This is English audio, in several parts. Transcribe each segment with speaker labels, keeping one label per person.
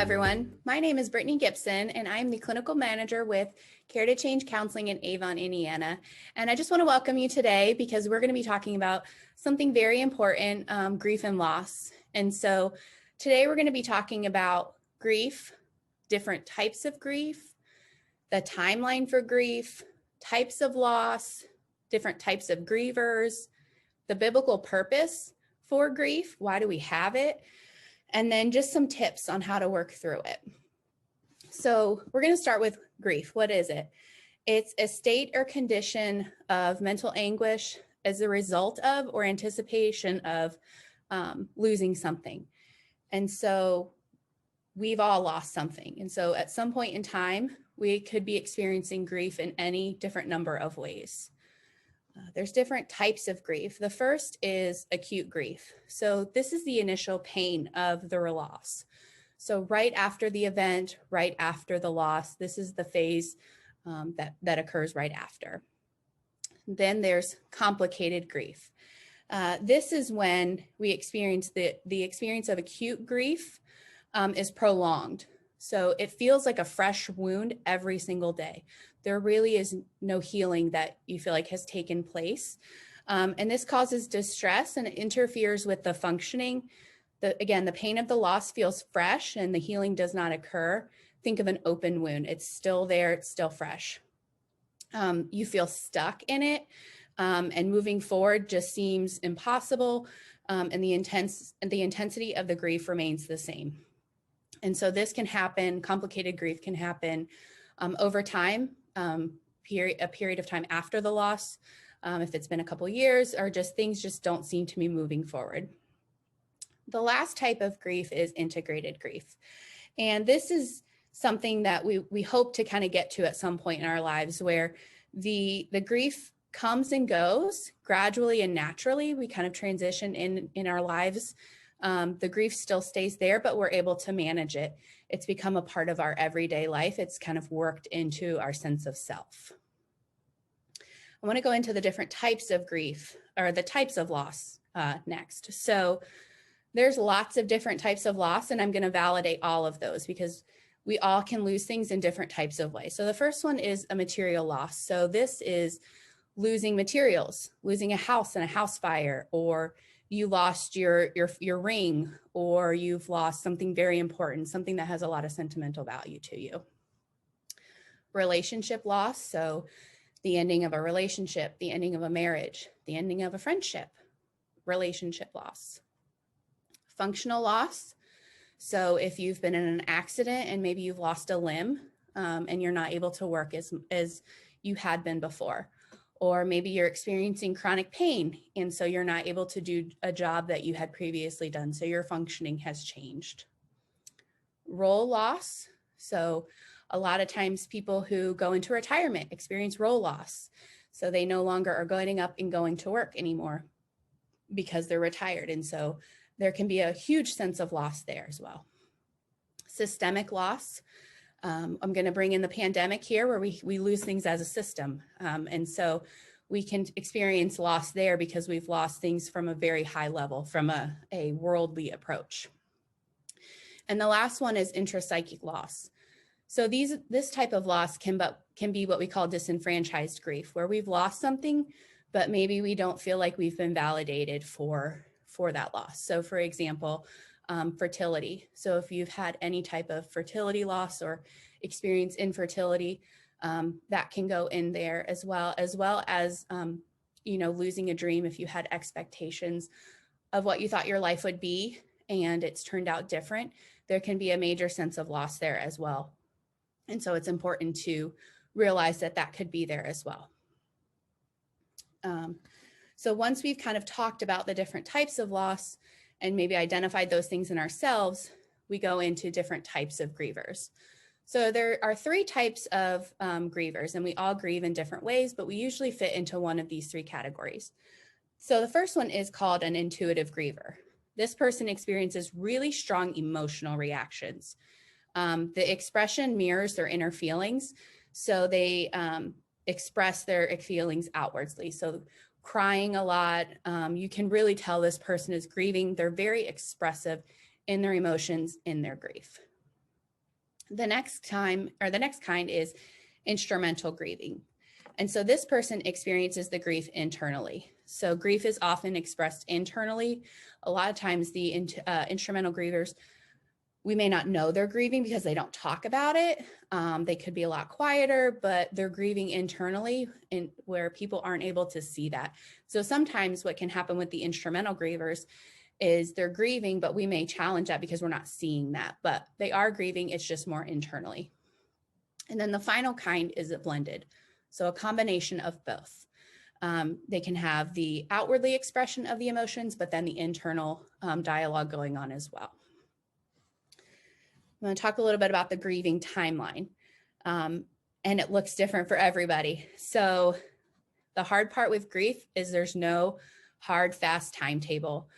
Speaker 1: everyone. My name is Brittany Gipson, and I'm the clinical manager with Care to Change Counseling in Avon, Indiana. And I just want to welcome you today because we're going to be talking about something very important, grief and loss. And so today we're going to be talking about grief, different types of grief, the timeline for grief, types of loss, different types of grievers, the biblical purpose for grief, why do we have it, and then just some tips on how to work through it. So we're going to start with grief. What is it? It's a state or condition of mental anguish as a result of or anticipation of losing something. And so we've all lost something. And so at some point in time, we could be experiencing grief in any different number of ways. There's different types of grief. The first is acute grief. So this is the initial pain of the loss. So right after the event, right after the loss, this is the phase that occurs right after. Then there's complicated grief. This is when we experience the experience of acute grief is prolonged. So it feels like a fresh wound every single day. There really is no healing that you feel like has taken place. And this causes distress and it interferes with the functioning. Again, the pain of the loss feels fresh and the healing does not occur. Think of an open wound. It's still there, it's still fresh. You feel stuck in it and moving forward just seems impossible. And the intensity of the grief remains the same. And so this can happen, complicated grief can happen over time, a period of time after the loss, if it's been a couple years, or just things just don't seem to be moving forward. The last type of grief is integrated grief. And this is something that we hope to kind of get to at some point in our lives where the grief comes and goes gradually and naturally. We kind of transition in our lives. The grief still stays there, but we're able to manage it. It's become a part of our everyday life. It's kind of worked into our sense of self. I want to go into the different types of grief or the types of loss next. So there's lots of different types of loss, and I'm going to validate all of those because we all can lose things in different types of ways. So the first one is a material loss. So this is losing materials, losing a house in a house fire, or you lost your ring, or you've lost something very important, something that has a lot of sentimental value to you. Relationship loss, so the ending of a relationship, the ending of a marriage, the ending of a friendship, relationship loss. Functional loss, so if you've been in an accident and maybe you've lost a limb and you're not able to work as you had been before. Or maybe you're experiencing chronic pain, and so you're not able to do a job that you had previously done, so your functioning has changed. Role loss, so a lot of times people who go into retirement experience role loss, so they no longer are getting up and going to work anymore because they're retired, and so there can be a huge sense of loss there as well. Systemic loss. I'm going to bring in the pandemic here where we lose things as a system. And so we can experience loss there because we've lost things from a very high level, from a worldly approach. And the last one is intrapsychic loss. So this type of loss can be what we call disenfranchised grief, where we've lost something, but maybe we don't feel like we've been validated for that loss. So for example, fertility. So if you've had any type of fertility loss or experience infertility, that can go in there as well as losing a dream. If you had expectations of what you thought your life would be and it's turned out different, there can be a major sense of loss there as well. And so it's important to realize that could be there as well. So once we've kind of talked about the different types of loss and maybe identified those things in ourselves, we go into different types of grievers. So there are three types of grievers, and we all grieve in different ways, but we usually fit into one of these three categories. So the first one is called an intuitive griever. This person experiences really strong emotional reactions. The expression mirrors their inner feelings, so they express their feelings outwardly. So crying a lot. You can really tell this person is grieving. They're very expressive in their emotions, in their grief. The next kind is instrumental grieving. And so this person experiences the grief internally. So grief is often expressed internally. A lot of times the instrumental grievers, we may not know they're grieving because they don't talk about it. They could be a lot quieter, but they're grieving internally where people aren't able to see that. So sometimes what can happen with the instrumental grievers is they're grieving, but we may challenge that because we're not seeing that, but they are grieving, it's just more internally. And then the final kind is a blended. So a combination of both. They can have the outwardly expression of the emotions, but then the internal dialogue going on as well. I'm going to talk a little bit about the grieving timeline, and it looks different for everybody. So the hard part with grief is there's no hard, fast timetable.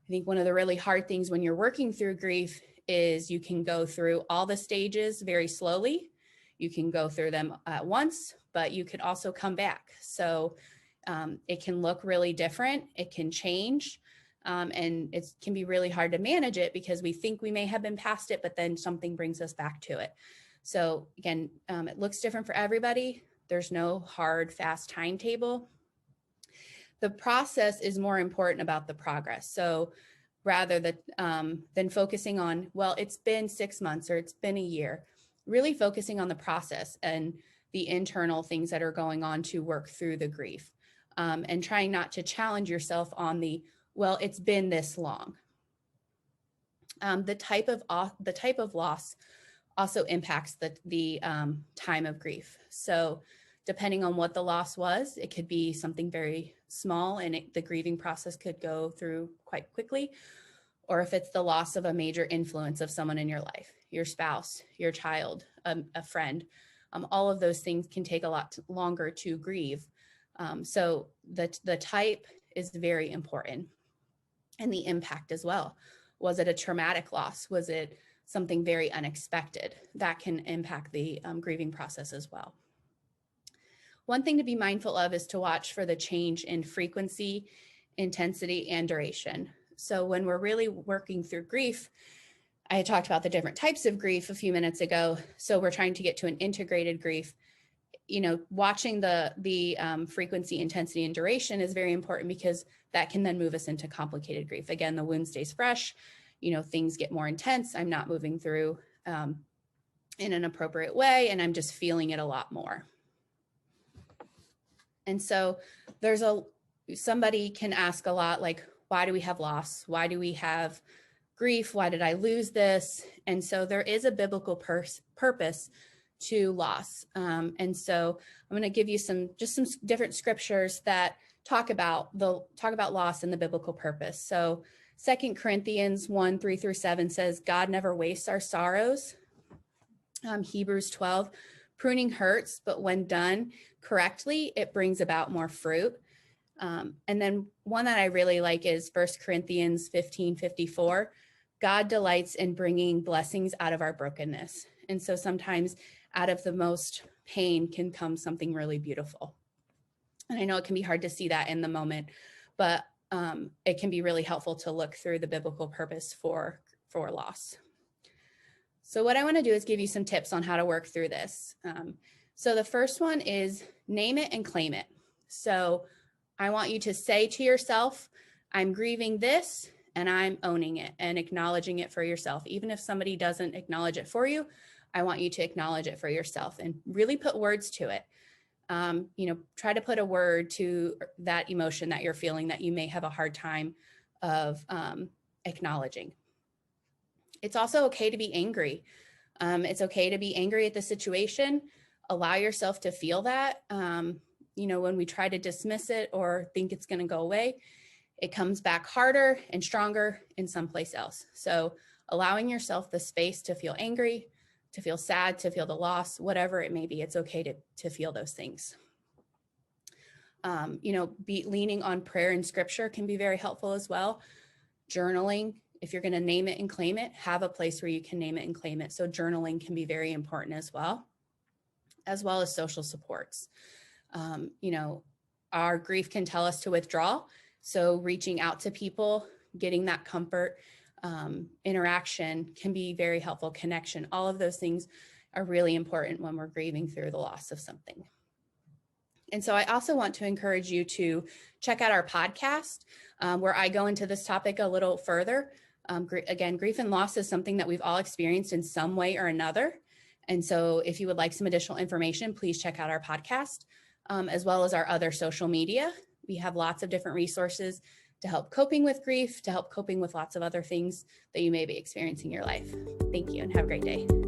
Speaker 1: I think one of the really hard things when you're working through grief is you can go through all the stages very slowly. You can go through them at once, but you can also come back. So it can look really different. It can change. And it can be really hard to manage it because we think we may have been past it, but then something brings us back to it. So again, it looks different for everybody. There's no hard, fast timetable. The process is more important about the progress. So rather than focusing on, well, it's been 6 months or it's been a year, really focusing on the process and the internal things that are going on to work through the grief, and trying not to challenge yourself on the, well, it's been this long. The type of loss also impacts the time of grief. So depending on what the loss was, it could be something very small and the grieving process could go through quite quickly. Or if it's the loss of a major influence of someone in your life, your spouse, your child, a friend, all of those things can take a lot longer to grieve. So the type is very important, and the impact as well. Was it a traumatic loss? Was it something very unexpected? That can impact the grieving process as well. One thing to be mindful of is to watch for the change in frequency, intensity, and duration. So when we're really working through grief, I had talked about the different types of grief a few minutes ago. So we're trying to get to an integrated grief. Watching the frequency, intensity, and duration is very important because that can then move us into complicated grief. Again, the wound stays fresh, things get more intense. I'm not moving through in an appropriate way, and I'm just feeling it a lot more. And so somebody can ask a lot, like, why do we have loss? Why do we have grief? Why did I lose this? And so there is a biblical purpose to loss. And so I'm going to give you some different scriptures that talk about loss and the biblical purpose. So 2 Corinthians 1:3-7 says, God never wastes our sorrows. Hebrews 12, pruning hurts, but when done correctly, it brings about more fruit. And then one that I really like is 1 Corinthians 15:54. God delights in bringing blessings out of our brokenness. And so sometimes out of the most pain can come something really beautiful. And I know it can be hard to see that in the moment, but it can be really helpful to look through the biblical purpose for loss. So what I want to do is give you some tips on how to work through this. So the first one is name it and claim it. So I want you to say to yourself, I'm grieving this and I'm owning it and acknowledging it for yourself. Even if somebody doesn't acknowledge it for you, I want you to acknowledge it for yourself and really put words to it. Try to put a word to that emotion that you're feeling that you may have a hard time of acknowledging. It's also okay to be angry. It's okay to be angry at the situation. Allow yourself to feel that. When we try to dismiss it or think it's going to go away, it comes back harder and stronger in someplace else. So allowing yourself the space to feel angry, to feel sad, to feel the loss, whatever it may be, it's okay to feel those things. Leaning on prayer and scripture can be very helpful as well. Journaling, if you're going to name it and claim it, have a place where you can name it and claim it. So journaling can be very important as well as social supports. Our grief can tell us to withdraw. So reaching out to people, getting that comfort, interaction can be very helpful, connection, all of those things are really important when we're grieving through the loss of something. And so I also want to encourage you to check out our podcast where I go into this topic a little further. Again, grief and loss is something that we've all experienced in some way or another. And so if you would like some additional information, please check out our podcast, as well as our other social media. We have lots of different resources to help coping with grief, to help coping with lots of other things that you may be experiencing in your life. Thank you and have a great day.